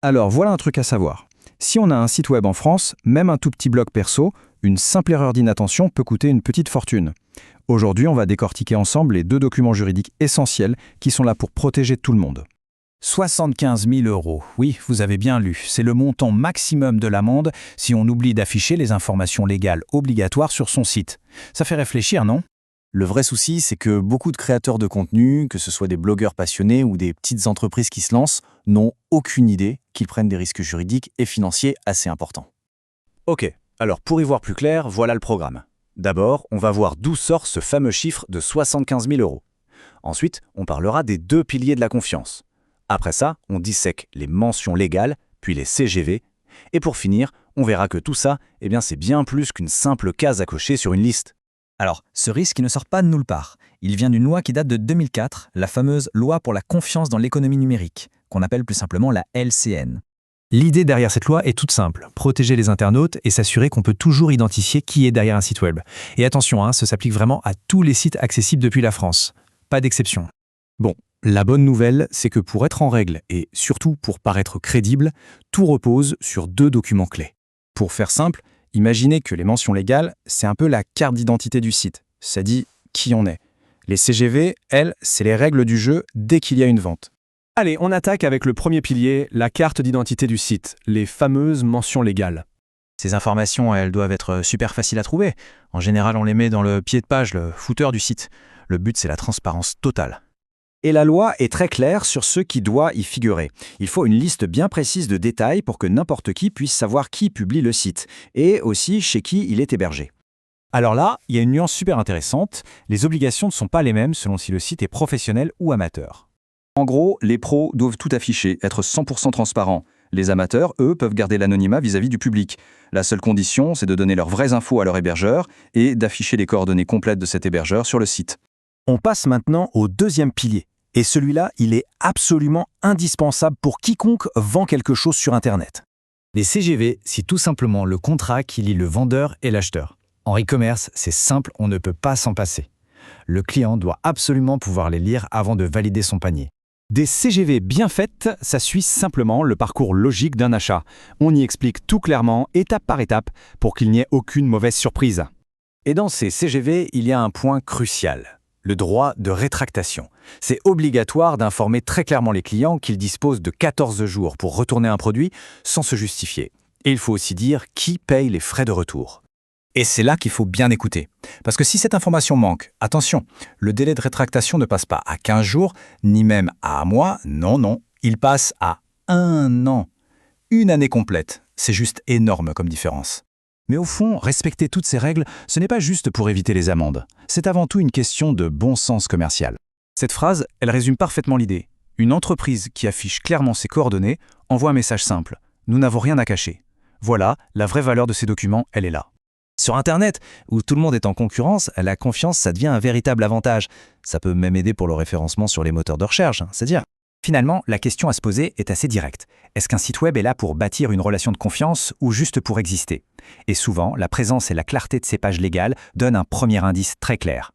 Alors voilà un truc à savoir. Si on a un site web en France, même un tout petit blog perso, une simple erreur d'inattention peut coûter une petite fortune. Aujourd'hui, on va décortiquer ensemble les deux documents juridiques essentiels qui sont là pour protéger tout le monde. 75 000 €. Oui, vous avez bien lu. C'est le montant maximum de l'amende si on oublie d'afficher les informations légales obligatoires sur son site. Ça fait réfléchir, non? Le vrai souci, c'est que beaucoup de créateurs de contenu, que ce soit des blogueurs passionnés ou des petites entreprises qui se lancent, n'ont aucune idée qu'ils prennent des risques juridiques et financiers assez importants. Ok, alors pour y voir plus clair, voilà le programme. D'abord, on va voir d'où sort ce fameux chiffre de 75 000 €. Ensuite, on parlera des deux piliers de la confiance. Après ça, on dissèque les mentions légales, puis les CGV. Et pour finir, on verra que tout ça, c'est bien plus qu'une simple case à cocher sur une liste. Alors, ce risque il ne sort pas de nulle part. Il vient d'une loi qui date de 2004, la fameuse Loi pour la confiance dans l'économie numérique, qu'on appelle plus simplement la LCN. L'idée derrière cette loi est toute simple, protéger les internautes et s'assurer qu'on peut toujours identifier qui est derrière un site web. Et attention, ça s'applique vraiment à tous les sites accessibles depuis la France. Pas d'exception. Bon, la bonne nouvelle, c'est que pour être en règle et surtout pour paraître crédible, tout repose sur deux documents clés. Pour faire simple, imaginez que les mentions légales, c'est un peu la carte d'identité du site. Ça dit qui on est. Les CGV, elles, c'est les règles du jeu dès qu'il y a une vente. Allez, on attaque avec le premier pilier, la carte d'identité du site, les fameuses mentions légales. Ces informations, elles doivent être super faciles à trouver. En général, on les met dans le pied de page, le footer du site. Le but, c'est la transparence totale. Et la loi est très claire sur ce qui doit y figurer. Il faut une liste bien précise de détails pour que n'importe qui puisse savoir qui publie le site, et aussi chez qui il est hébergé. Alors là, il y a une nuance super intéressante. Les obligations ne sont pas les mêmes selon si le site est professionnel ou amateur. En gros, les pros doivent tout afficher, être 100% transparents. Les amateurs, eux, peuvent garder l'anonymat vis-à-vis du public. La seule condition, c'est de donner leurs vraies infos à leur hébergeur et d'afficher les coordonnées complètes de cet hébergeur sur le site. On passe maintenant au deuxième pilier. Et celui-là, il est absolument indispensable pour quiconque vend quelque chose sur Internet. Les CGV, c'est tout simplement le contrat qui lie le vendeur et l'acheteur. En e-commerce, c'est simple, on ne peut pas s'en passer. Le client doit absolument pouvoir les lire avant de valider son panier. Des CGV bien faites, ça suit simplement le parcours logique d'un achat. On y explique tout clairement, étape par étape, pour qu'il n'y ait aucune mauvaise surprise. Et dans ces CGV, il y a un point crucial, le droit de rétractation. C'est obligatoire d'informer très clairement les clients qu'ils disposent de 14 jours pour retourner un produit sans se justifier. Et il faut aussi dire qui paye les frais de retour. Et c'est là qu'il faut bien écouter. Parce que si cette information manque, attention, le délai de rétractation ne passe pas à 15 jours, ni même à un mois, non, il passe à 1 an. Une année complète, c'est juste énorme comme différence. Mais au fond, respecter toutes ces règles, ce n'est pas juste pour éviter les amendes. C'est avant tout une question de bon sens commercial. Cette phrase, elle résume parfaitement l'idée. Une entreprise qui affiche clairement ses coordonnées envoie un message simple. Nous n'avons rien à cacher. Voilà, la vraie valeur de ces documents, elle est là. Sur Internet, où tout le monde est en concurrence, la confiance, ça devient un véritable avantage. Ça peut même aider pour le référencement sur les moteurs de recherche, c'est-à-dire. Finalement, la question à se poser est assez directe. Est-ce qu'un site web est là pour bâtir une relation de confiance ou juste pour exister? Et souvent, la présence et la clarté de ces pages légales donnent un premier indice très clair.